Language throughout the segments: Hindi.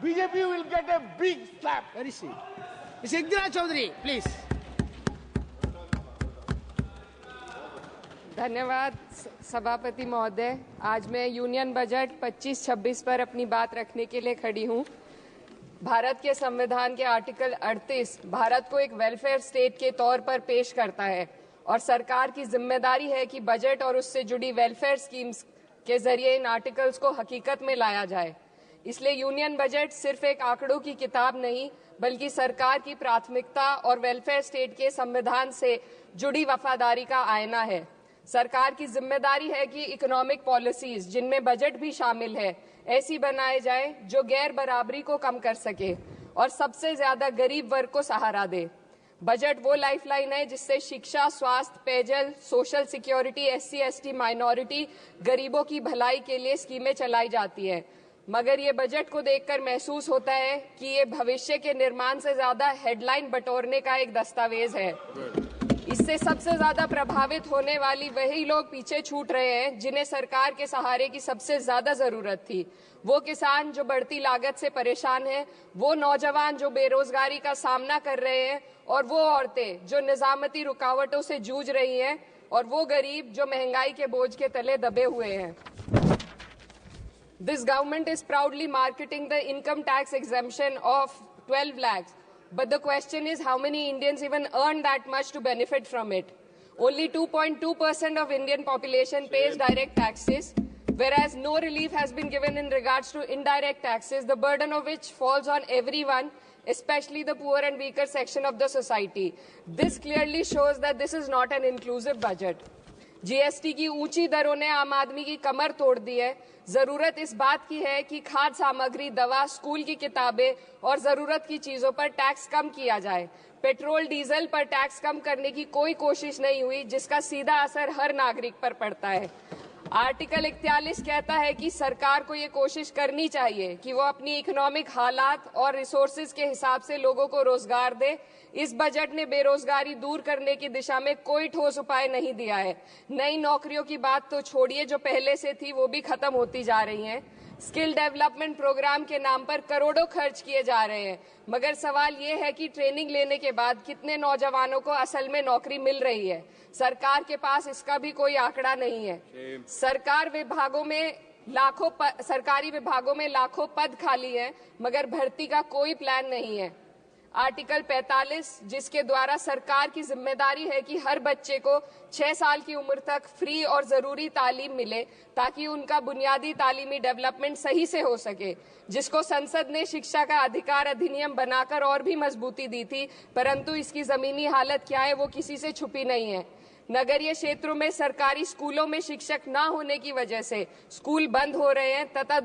BJP will get a big slap. Where is he? Ms. Indira Chaudhary, please. धन्यवाद सभापति महोदय। आज मैं यूनियन बजट 25-26 पर अपनी बात रखने के लिए खड़ी हूं। भारत के संविधान के आर्टिकल 38 भारत को एक वेलफेयर स्टेट के तौर पर पेश करता है और सरकार की जिम्मेदारी है कि बजट और उससे जुड़ी वेलफेयर स्कीम्स के जरिए इन आर्टिकल्स को हकीकत में लाया जाए। इसलिए यूनियन बजट सिर्फ एक आंकड़ों की किताब नहीं, बल्कि सरकार की प्राथमिकता और वेलफेयर स्टेट के संविधान से जुड़ी वफादारी का आईना है। सरकार की जिम्मेदारी है कि इकोनॉमिक पॉलिसीज, जिनमें बजट भी शामिल है, ऐसी बनाए जाए जो गैर बराबरी को कम कर सके और सबसे ज्यादा गरीब वर्ग को सहारा दे। बजट वो लाइफलाइन है जिससे शिक्षा, स्वास्थ्य, पेयजल, social security, SC, ST, minority, गरीबों की भलाई के लिए स्कीमें चलाई जाती है। मगर ये बजट को देखकर महसूस होता है कि ये भविष्य के निर्माण से ज्यादा हेडलाइन बटोरने का एक दस्तावेज है। इससे सबसे ज्यादा प्रभावित होने वाली वही लोग पीछे छूट रहे हैं जिन्हें सरकार के सहारे की सबसे ज्यादा जरूरत थी। वो किसान जो बढ़ती लागत से परेशान हैं, वो नौजवान जो बेरोजगारी का सामना कर रहे हैं और वो औरतें जो निजामती रुकावटों से जूझ रही हैं और वो गरीब जो महंगाई के बोझ के तले दबे हुए हैं। This government is proudly marketing the income tax exemption of 12 lakhs. But the question is, how many Indians even earn that much to benefit from it? Only 2.2% of Indian population pays direct taxes, whereas no relief has been given in regards to indirect taxes, the burden of which falls on everyone, especially the poor and weaker section of the society. This clearly shows that this is not an inclusive budget. GST की ऊंची दरों ने आम आदमी की कमर तोड़ दी है। जरूरत इस बात की है कि खाद्य सामग्री, दवा, स्कूल की किताबें और जरूरत की चीजों पर टैक्स कम किया जाए। पेट्रोल, डीजल पर टैक्स कम करने की कोई कोशिश नहीं हुई, जिसका सीधा असर हर नागरिक पर पड़ता है। आर्टिकल 41 कहता है कि सरकार को ये कोशिश करनी चाहिए कि वो अपनी इकोनॉमिक हालात और रिसोर्सेज के हिसाब से लोगों को रोजगार दे। इस बजट ने बेरोजगारी दूर करने की दिशा में कोई ठोस उपाय नहीं दिया है। नई नौकरियों की बात तो छोड़िए, जो पहले से थी वो भी खत्म होती जा रही हैं। स्किल डेवलपमेंट प्रोग्राम के नाम पर करोड़ों खर्च किए जा रहे हैं, मगर सवाल ये है कि ट्रेनिंग लेने के बाद कितने नौजवानों को असल में नौकरी मिल रही है। सरकार के पास इसका भी कोई आंकड़ा नहीं है। सरकारी विभागों में लाखों पद खाली हैं, मगर भर्ती का कोई प्लान नहीं है। आर्टिकल 45, जिसके द्वारा सरकार की जिम्मेदारी है कि हर बच्चे को 6 साल की उम्र तक फ्री और जरूरी तालीम मिले ताकि उनका बुनियादी तालीमी डेवलपमेंट सही से हो सके, जिसको संसद ने शिक्षा का अधिकार अधिनियम बनाकर और भी मजबूती दी थी, परंतु इसकी जमीनी हालत क्या है वो किसी से छुपी नहीं है। नगरीय क्षेत्रों में सरकारी स्कूलों में शिक्षक न होने की वजह से स्कूल बंद हो रहे हैं तथा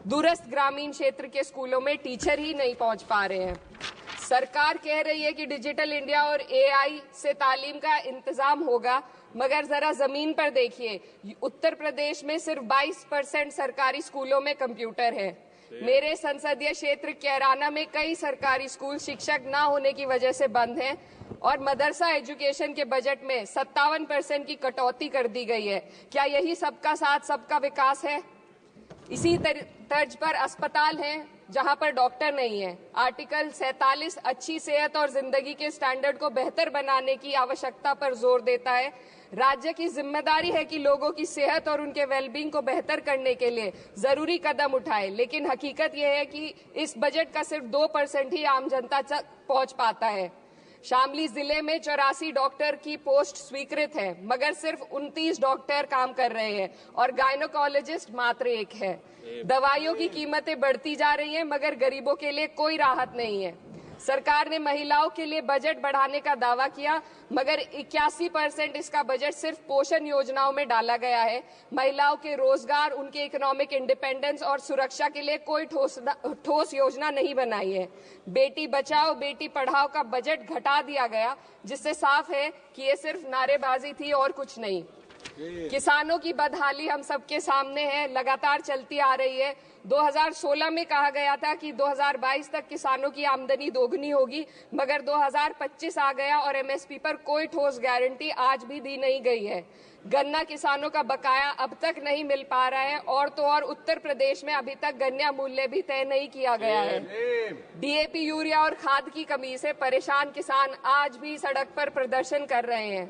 दूरस्थ ग्रामीण क्षेत्र के स्कूलों में टीचर ही नहीं पहुंच पा रहे हैं। सरकार कह रही है कि डिजिटल इंडिया और AI से तालीम का इंतजाम होगा, मगर जरा जमीन पर देखिए, उत्तर प्रदेश में सिर्फ 22% सरकारी स्कूलों में कंप्यूटर है। मेरे संसदीय क्षेत्र कैराना में कई सरकारी स्कूल शिक्षक न होने की वजह से बंद हैं और मदरसा एजुकेशन के बजट में 57% की कटौती कर दी गई है। क्या यही सबका साथ सबका विकास है? इसी तर्ज पर अस्पताल हैं जहां पर डॉक्टर नहीं है। आर्टिकल 47 अच्छी सेहत और जिंदगी के स्टैंडर्ड को बेहतर बनाने की आवश्यकता पर जोर देता है। राज्य की जिम्मेदारी है कि लोगों की सेहत और उनके वेलबींग को बेहतर करने के लिए जरूरी कदम उठाए, लेकिन हकीकत यह है कि इस बजट का सिर्फ 2% ही आम जनता तक पहुंच पाता है। शामली जिले में 84 डॉक्टर की पोस्ट स्वीकृत है, मगर सिर्फ 29 डॉक्टर काम कर रहे हैं और गायनोकोलॉजिस्ट मात्र 1 है। दवाइयों की कीमतें बढ़ती जा रही हैं, मगर गरीबों के लिए कोई राहत नहीं है। सरकार ने महिलाओं के लिए बजट बढ़ाने का दावा किया, मगर 81% इसका बजट सिर्फ पोषण योजनाओं में डाला गया है। महिलाओं के रोजगार, उनके इकोनॉमिक इंडिपेंडेंस और सुरक्षा के लिए कोई ठोस योजना नहीं बनाई है। बेटी बचाओ बेटी पढ़ाओ का बजट घटा दिया गया, जिससे साफ है कि ये सिर्फ नारेबाजी थी और कुछ नहीं। किसानों की बदहाली हम सबके सामने है, लगातार चलती आ रही है। 2016 में कहा गया था कि 2022 तक किसानों की आमदनी दोगुनी होगी, मगर 2025 आ गया और एमएसपी पर कोई ठोस गारंटी आज भी दी नहीं गई है। गन्ना किसानों का बकाया अब तक नहीं मिल पा रहा है और तो और उत्तर प्रदेश में अभी तक गन्ना मूल्य भी तय नहीं किया गया है। डीएपी, यूरिया और खाद की कमी से परेशान किसान आज भी सड़क पर प्रदर्शन कर रहे हैं।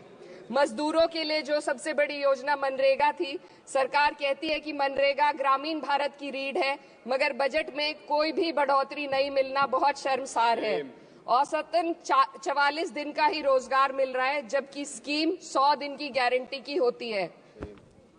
मजदूरों के लिए जो सबसे बड़ी योजना मनरेगा थी, सरकार कहती है कि मनरेगा ग्रामीण भारत की रीढ़ है, मगर बजट में कोई भी बढ़ोतरी नहीं मिलना बहुत शर्मसार है। औसतन 44 दिन का ही रोजगार मिल रहा है, जबकि स्कीम 100 दिन की गारंटी की होती है।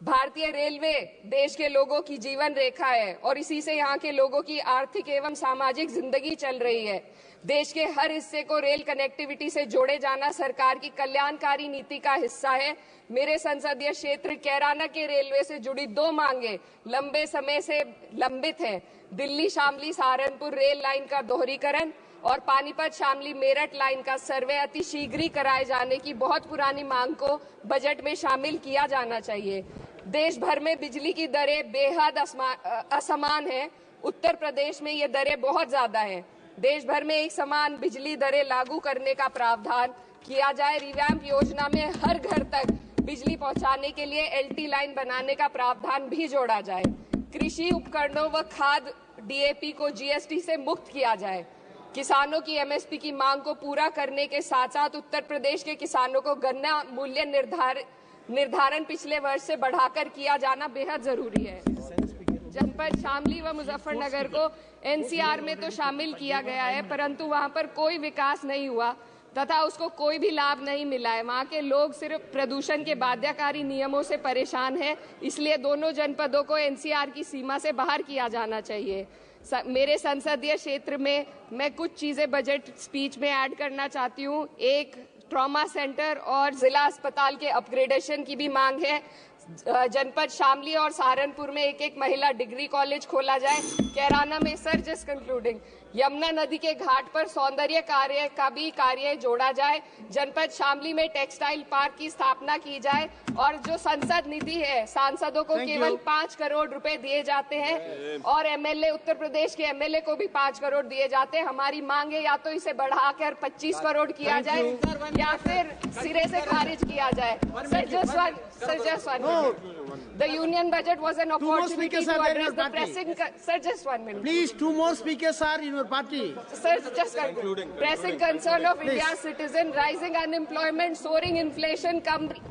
भारतीय रेलवे देश के लोगों की जीवन रेखा है और इसी से यहाँ के लोगों की आर्थिक एवं सामाजिक जिंदगी चल रही है। देश के हर हिस्से को रेल कनेक्टिविटी से जोड़े जाना सरकार की कल्याणकारी नीति का हिस्सा है। मेरे संसदीय क्षेत्र कैराना के रेलवे से जुड़ी 2 मांगे लंबे समय से लंबित हैं। दिल्ली शामली सहारनपुर रेल लाइन का दोहरीकरण और पानीपत शामली मेरठ लाइन का सर्वे अति शीघ्र ही कराए जाने की बहुत पुरानी मांग को बजट में शामिल किया जाना चाहिए। देश भर में बिजली की दरें बेहद असमान है। उत्तर प्रदेश में ये दरें बहुत ज्यादा हैं। देश भर में एक समान बिजली दरें लागू करने का प्रावधान किया जाए। रिवैम्प योजना में हर घर तक बिजली पहुंचाने के लिए एलटी लाइन बनाने का प्रावधान भी जोड़ा जाए। कृषि उपकरणों व खाद डीएपी को जीएसटी से मुक्त किया जाए। किसानों की एमएसपी की मांग को पूरा करने के साथ साथ उत्तर प्रदेश के किसानों को गन्ना मूल्य निर्धारण पिछले वर्ष से बढ़ाकर किया जाना बेहद जरूरी है। जनपद शामली व मुजफ्फरनगर को एनसीआर में तो शामिल किया गया है, परंतु वहां पर कोई विकास नहीं हुआ तथा उसको कोई भी लाभ नहीं मिला है। वहां के लोग सिर्फ प्रदूषण के बाध्यकारी नियमों से परेशान हैं, इसलिए दोनों जनपदों को एनसीआर की सीमा से बाहर किया जाना चाहिए। मेरे संसदीय क्षेत्र में मैं कुछ चीजें बजट स्पीच में ऐड करना चाहती हूँ। एक, ट्रॉमा सेंटर और जिला अस्पताल के अपग्रेडेशन की भी मांग है। जनपद शामली और सहारनपुर में एक महिला डिग्री कॉलेज खोला जाए। कैराना में सर जस्ट कंक्लूडिंग, यमुना नदी के घाट पर सौंदर्य कार्य का भी कार्य जोड़ा जाए। जनपद शामली में टेक्सटाइल पार्क की स्थापना की जाए और जो संसद निधि है, सांसदों को केवल 5 करोड़ रुपए दिए जाते हैं और एमएलए, उत्तर प्रदेश के एमएलए को भी 5 करोड़ दिए जाते हैं। हमारी मांग है या तो इसे बढ़ाकर 25 करोड़ किया जाए या फिर सिरे से खारिज किया जाए। The union budget was an opportunity to address the pressing. Sir, just 1 minute. Please, 2 more speakers are in your party. Sir, just concluding. Pressing concern of India's citizen, rising unemployment, soaring inflation,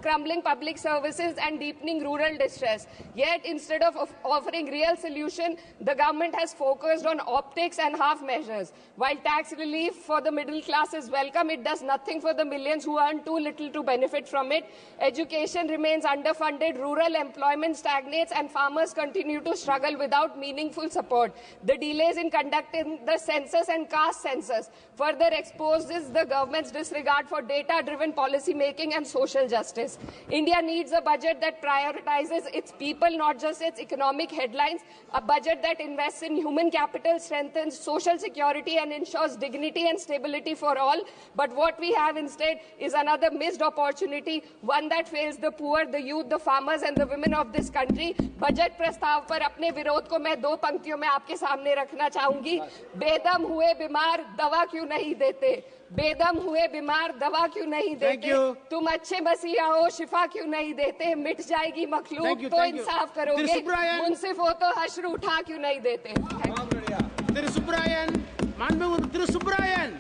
crumbling public services, and deepening rural distress. Yet, instead of offering real solution, the government has focused on optics and half measures. While tax relief for the middle class is welcome, it does nothing for the millions who earn too little to benefit from it. Education remains underfunded, rural employment stagnates, and farmers continue to struggle without meaningful support. The delays in conducting the census and caste census further exposes the government's disregard for data-driven policy making and social justice. India needs a budget that prioritizes its people, not just its economic headlines, a budget that invests in human capital, strengthens social security, and ensures dignity and stability for all. But what we have instead is another missed opportunity, one that fails the poor, the youth, the farmers, and the women of this country. Budget प्रस्ताव पर अपने विरोध को मैं 2 पंक्तियों में आपके सामने रखना चाहूंगी। बेदम हुए बीमार दवा क्यों नहीं देते? बेदम हुए बीमार दवा क्यों नहीं देते? तुम अच्छे मसीहा हो, शिफा क्यों नहीं देते? मिट जाएगी मखलूक तो इंसाफ करोगे, मुंसिफ हो तो हश्र उठा क्यों नहीं देते? Thiru Subrayan,